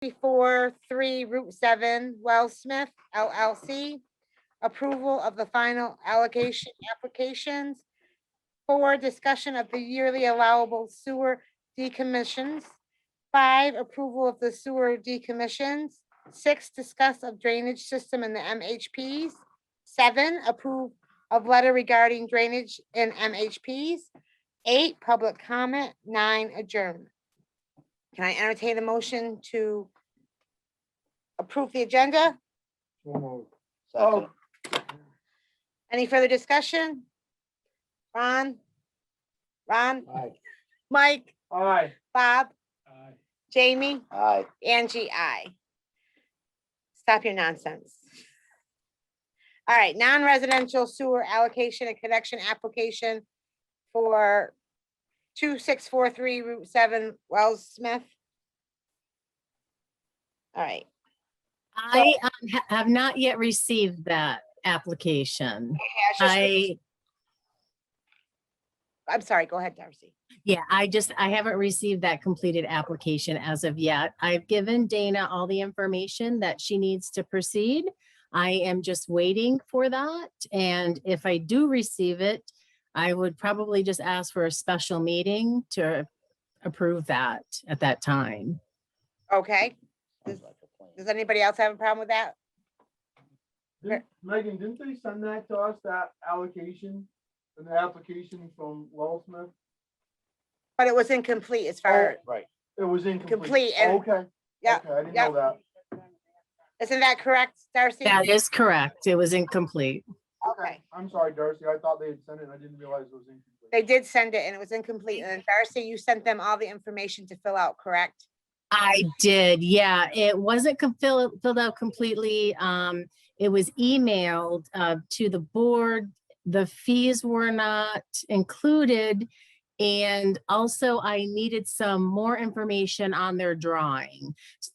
3 Route 7 Wellsmith LLC. Approval of the final allocation applications. 4, discussion of the yearly allowable sewer decommissions. 5, approval of the sewer decommissions. 6, discuss of drainage system in the MHPs. 7, approve of letter regarding drainage in MHPs. 8, public comment. 9, adjournment. Can I entertain a motion to approve the agenda? Second. Any further discussion? Ron? Aye. Mike? Aye. Bob? Aye. Jamie? Aye. Angie, aye. Stop your nonsense. All right, non-residential sewer allocation and connection application for 2643 Route 7 Wells Smith. All right, I have not yet received that application. I'm sorry, go ahead, Darcy. Yeah, I haven't received that completed application as of yet. I've given Dana all the information that she needs to proceed. I am just waiting for that. And if I do receive it, I would probably just ask for a special meeting to approve that at that time. Okay. Does anybody else have a problem with that? Megan, didn't they send that to us, that allocation, an application from Wellsmith? But it was incomplete as far, Right. It was incomplete. Complete and- Okay. yeah, Okay, I didn't yeah. know that. Isn't that correct, Darcy? That is correct. It was incomplete. Okay, I'm sorry, Darcy. I thought they had sent it and I didn't realize it was incomplete. they did send it and it was incomplete. And then Darcy, you sent them all the information to fill out, correct? I did, yeah. It wasn't filled out completely. It was emailed to the board. The fees were not included. And also I needed some more information on their drawing.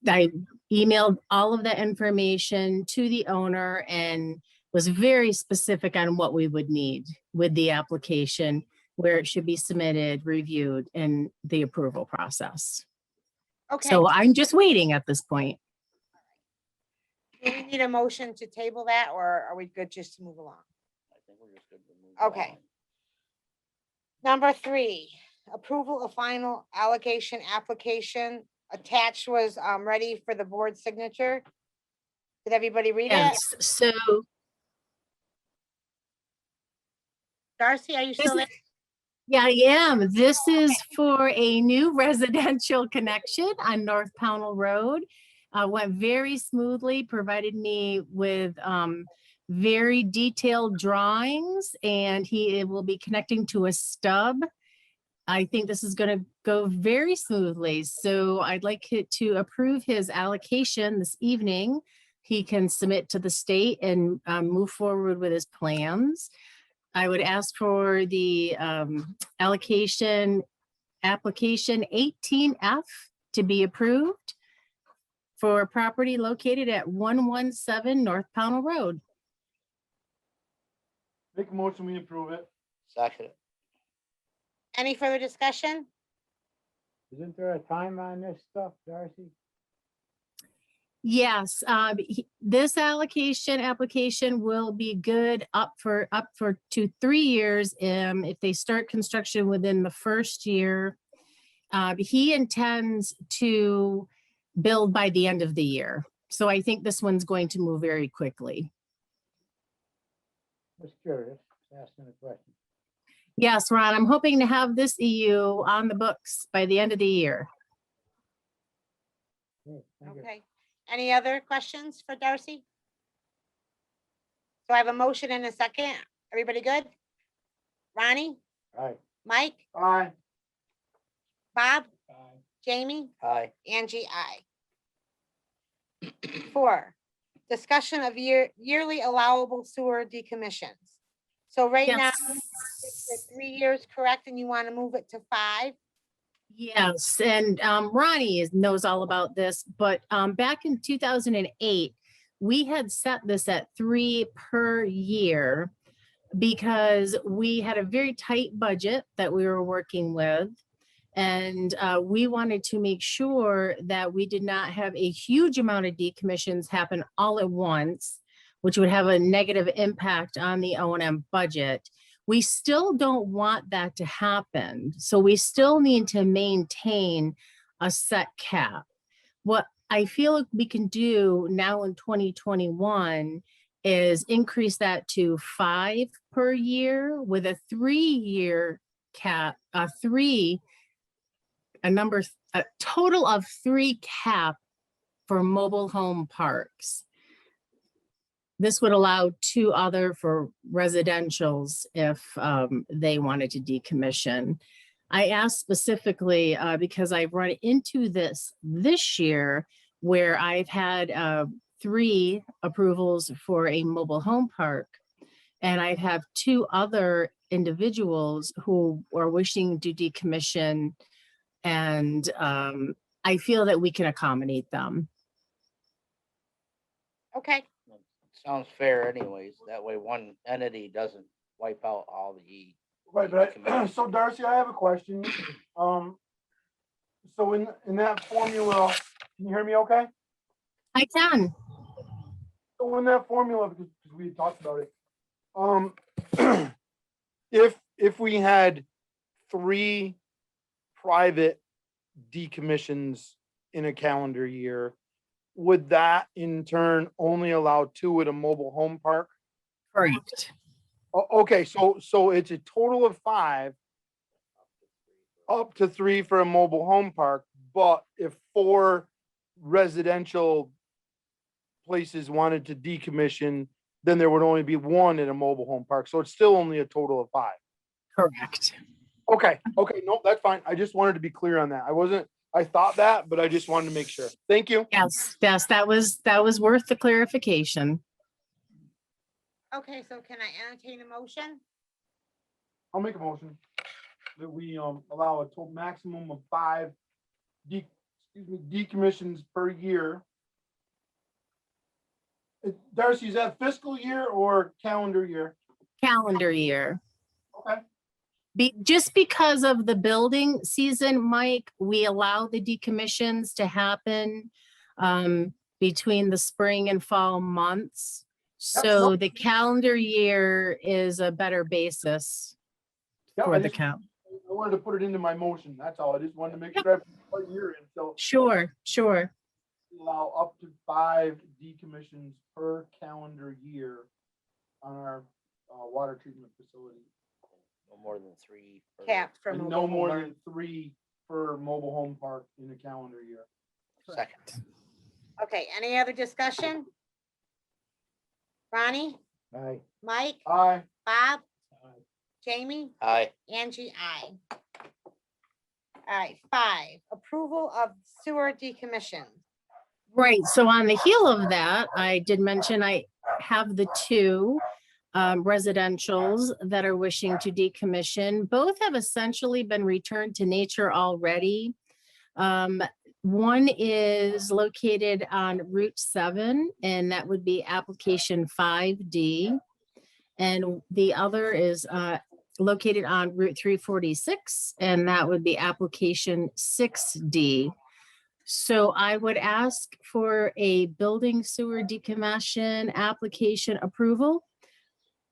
I emailed all of that information to the owner and was very specific on what we would need with the application, where it should be submitted, reviewed, and the approval process. Okay, So I'm just waiting at this point. do we need a motion to table that or are we good just to move along? I think we're just good to move Okay. along. Number 3, approval of final allocation application. Attached was ready for the board signature. Did everybody read it? Yes, so Darcy, are you still there? yeah, I am. This is for a new residential connection on North Pownal Road. Went very smoothly, provided me with very detailed drawings, and he will be connecting to a stub. I think this is going to go very smoothly. So I'd like to approve his allocation this evening. He can submit to the state and move forward with his plans. I would ask for the application 18F to be approved for a property located at 117 North Pownal Road. Make a motion, we approve it. Second. Any further discussion? Isn't there a time on this stuff, Darcy? Yes, this application will be good up for 3 years. If they start construction within the first year, he intends to build by the end of the year. So I think this one's going to move very quickly. Just curious, asking a question. Yes, Ron, I'm hoping to have this EU on the books by the end of the year. Good, thank you. Okay. Any other questions for Darcy? So I have a motion and a second. Everybody good? Ronnie, Aye. Mike, Aye. Bob, Aye. Jamie, Aye. Angie, I. 4, discussion of yearly allowable sewer decommissions. So right now, Yes. it's 3 years, correct? And you want to move it to 5? Yes, and Ronnie knows all about this, but back in 2008, we had set this at 3 per year because we had a very tight budget that we were working with. And we wanted to make sure that we did not have a huge amount of decommissions happen all at once, which would have a negative impact on the O&M budget. We still don't want that to happen. So we still need to maintain a set cap. What I feel like we can do now in 2021 is increase that to 5 per year with a 3-year cap, a total of 3 cap for mobile home parks. This would allow 2 other for residentials if they wanted to decommission. I asked specifically because I've run into this year where I've had 3 approvals for a mobile home park. And I have 2 other individuals who are wishing to decommission, and I feel that we can accommodate them. Okay, Sounds fair anyways. That way one entity doesn't wipe out all the. Right, but so Darcy, I have a question. So in that formula, can you hear me okay? I can. So in that formula, because we had talked about it, if we had 3 private decommissions in a calendar year, would that in turn only allow 2 at a mobile home park? Correct. Okay, so it's a total of 5, up to 3 for a mobile home park, but if 4 residential places wanted to decommission, then there would only be 1 at a mobile home park. So it's still only a total of 5. Correct. Okay, no, that's fine. I just wanted to be clear on that. I thought that, but I just wanted to make sure. Thank you. Yes, that was worth the clarification. okay, so can I entertain a motion? I'll make a motion that we allow a total maximum of 5 decommissions per year. Darcy, is that fiscal year or calendar year? Calendar year. Okay. Just because of the building season, Mike, we allow the decommissions to happen between the spring and fall months. Yep, So nope. the calendar year is a better basis Yeah, for I the just- count. I wanted to put it into my motion. That's all. I just wanted to make sure I put a year in. So Sure. we allow up to 5 decommissions per calendar year on our water treatment facility. No more than 3. per- Capped for And mobile no home more park. than 3 per mobile home park in a calendar year. Second. Okay, any other discussion? Ronnie, Aye. Mike, Aye. Bob, Jamie, Aye. Angie, I. All right, 5, approval of sewer decommission. Right. So on the heel of that, I did mention I have the 2 residentials that are wishing to decommission. Both have essentially been returned to nature already. One is located on Route 7, and that would be application 5D. And the other is located on Route 346, and that would be application 6D. So I would ask for a building sewer decommission application approval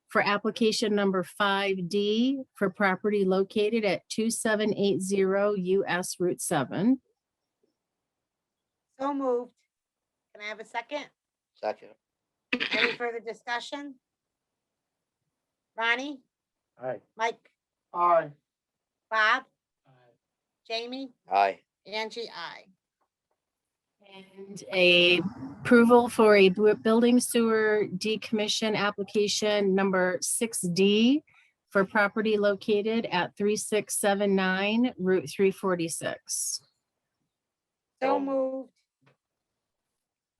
for application number 5D for property located at 2780 US Route 7. So moved. Can I have a second? Second. Any further discussion? Ronnie, Aye. Mike, Aye. Bob, Jamie, Aye. Angie, I. And a approval for a building sewer decommission application number 6D for property located at 3679 Route 346. So moved.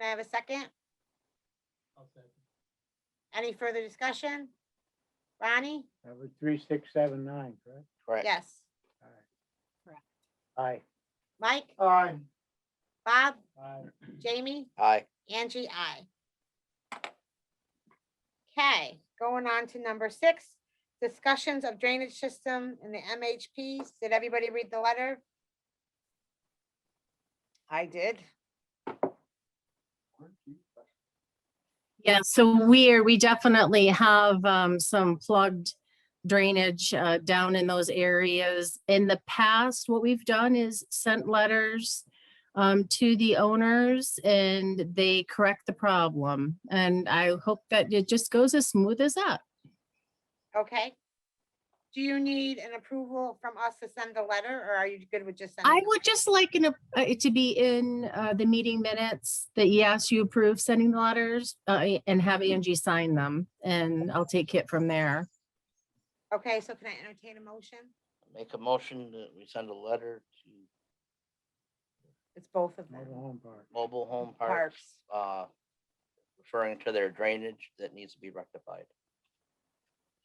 Can I have a second? Any further discussion? Ronnie? That was 3679, correct? Correct. Yes. Aye. Mike, Aye. Bob, Aye. Jamie, Aye. Angie, I. Okay, going on to number 6, discussions of drainage system in the MHPs. Did everybody read the letter? I did. Yeah, so we definitely have some plugged drainage down in those areas. In the past, what we've done is sent letters to the owners and they correct the problem. And I hope that it just goes as smooth as that. Okay. Do you need an approval from us to send a letter, or are you good with just sending? I would just like it to be in the meeting minutes that yes, you approve sending the letters and have Angie sign them, and I'll take it from there. Okay, so can I entertain a motion? Make a motion that we send a letter to It's both of them. Mobile home park. mobile home parks, referring to their drainage that needs to be rectified.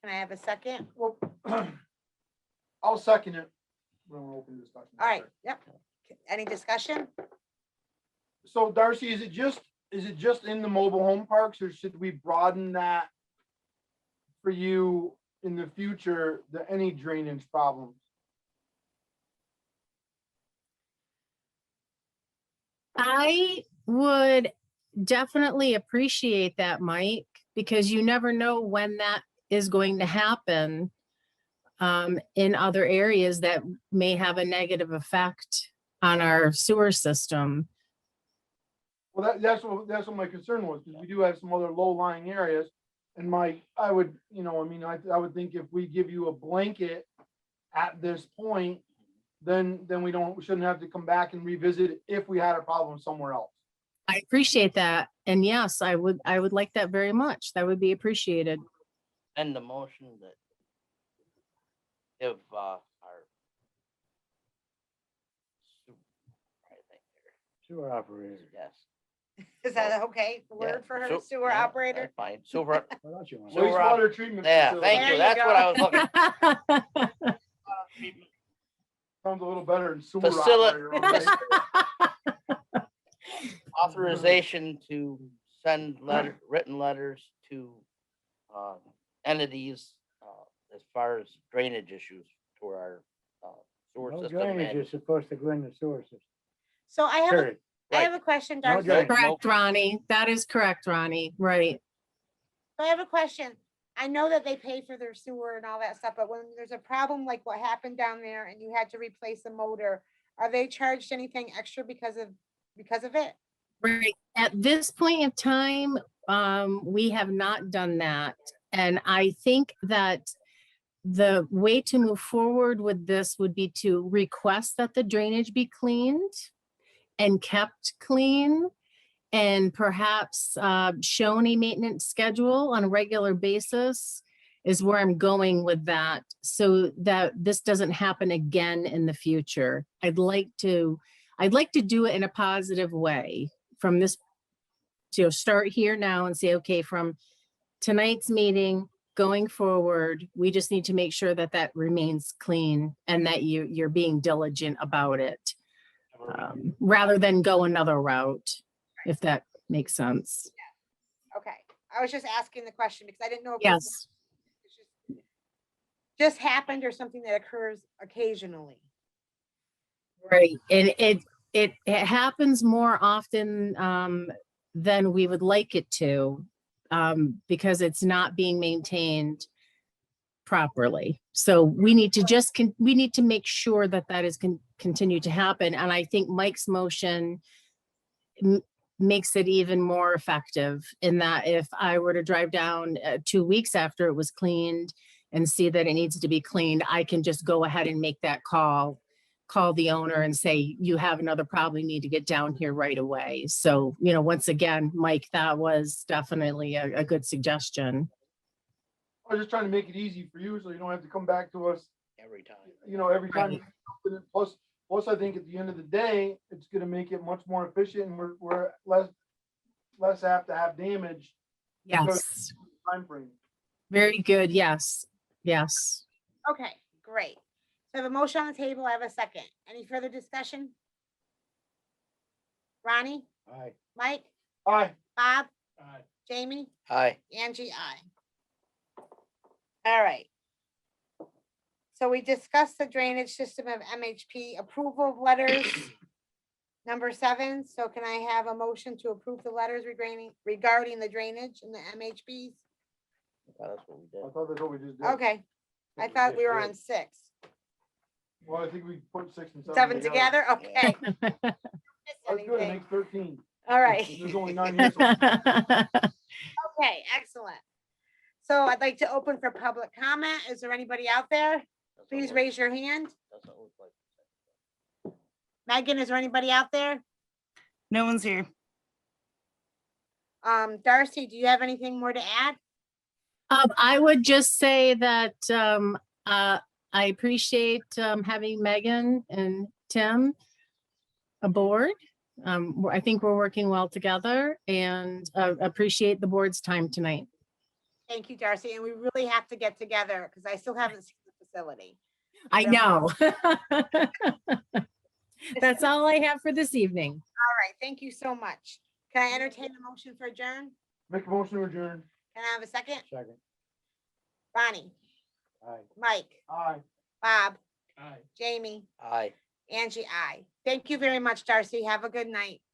Can I have a second? Well, I'll second it. When we're open discussion. All right, yep. Any discussion? So Darcy, is it just in the mobile home parks, or should we broaden that for you in the future, any drainage problems? I would definitely appreciate that, Mike, because you never know when that is going to happen in other areas that may have a negative effect on our sewer system. Well, that's what my concern was, because we do have some other low-lying areas. And I would think if we give you a blanket at this point, then we shouldn't have to come back and revisit it if we had a problem somewhere else. I appreciate that. And yes, I would like that very much. That would be appreciated. And the motion that if our I think Sewer operator. yes. Is that okay? The Yeah, word for her, so- sewer yeah, operator? that's fine. Sewer, What else you want? Sewer Wastewater treatment. yeah, facility. thank There you. you That's what I was looking. Sounds a little better than sewer Facility. operator. Okay? Authorization to send written letters to entities as far as drainage issues for our sewer No system. drainage and- is supposed to go in the sewer system. So I have, Period. I have a question, No Darcy. drainage. Correct, Ronnie. That is correct, Ronnie. Right. So I have a question. I know that they pay for their sewer and all that stuff, but when there's a problem like what happened down there and you had to replace a motor, are they charged anything extra because of it? Right. At this point in time, we have not done that. And I think that the way to move forward with this would be to request that the drainage be cleaned and kept clean, and perhaps shown a maintenance schedule on a regular basis is where I'm going with that, so that this doesn't happen again in the future. I'd like to do it in a positive way from this, start here now and say, okay, from tonight's meeting going forward, we just need to make sure that that remains clean and that you're being diligent about it, rather than go another route, if that makes sense. Okay, I was just asking the question because I didn't know. If this Yes. was just happened or something that occurs occasionally. Right, and it happens more often than we would like it to, because it's not being maintained properly. So we need to we need to make sure that that is continue to happen. And I think Mike's motion makes it even more effective, in that if I were to drive down 2 weeks after it was cleaned and see that it needs to be cleaned, I can just go ahead and make that call the owner and say, you have another problem, you need to get down here right away. So, once again, Mike, that was definitely a good suggestion. I was just trying to make it easy for you, so you don't have to come back to us, Every time. every time. Right. Plus, I think at the end of the day, it's gonna make it much more efficient, and we're less apt to have damage Yes, timeframe. very good. Yes, yes. Okay, great. So I have a motion on the table. I have a second. Any further discussion? Ronnie, Aye. Mike, Aye. Bob, Aye. Jamie, Hi. Angie, I. All right. So we discussed the drainage system of MHP approval of letters Number 7, so can I have a motion to approve the letters regarding the drainage in the MHPs? That's what we I did. thought that's what we just did. Okay, I thought we were on 6. Well, I think we put 6 and 7 together, okay. That's good, it Anything. makes 13. All right, There's only 9 years. okay, excellent. So I'd like to open for public comment. Is there anybody out there? Doesn't Please look- raise your hand. doesn't look like- Megan, is there anybody out there? No one's here. Darcy, do you have anything more to add? I would just say that I appreciate having Megan and Tim aboard. I think we're working well together and appreciate the board's time tonight. Thank you, Darcy, and we really have to get together because I still haven't seen the facility. I Yeah. know. That's all I have for this evening. All right, thank you so much. Can I entertain a motion for adjourn? Make a motion to adjourn. Can I have a second? Second. Bonnie, Aye. Mike, Aye. Bob, Aye. Jamie, Aye. Angie, I. Thank you very much, Darcy. Have a good night.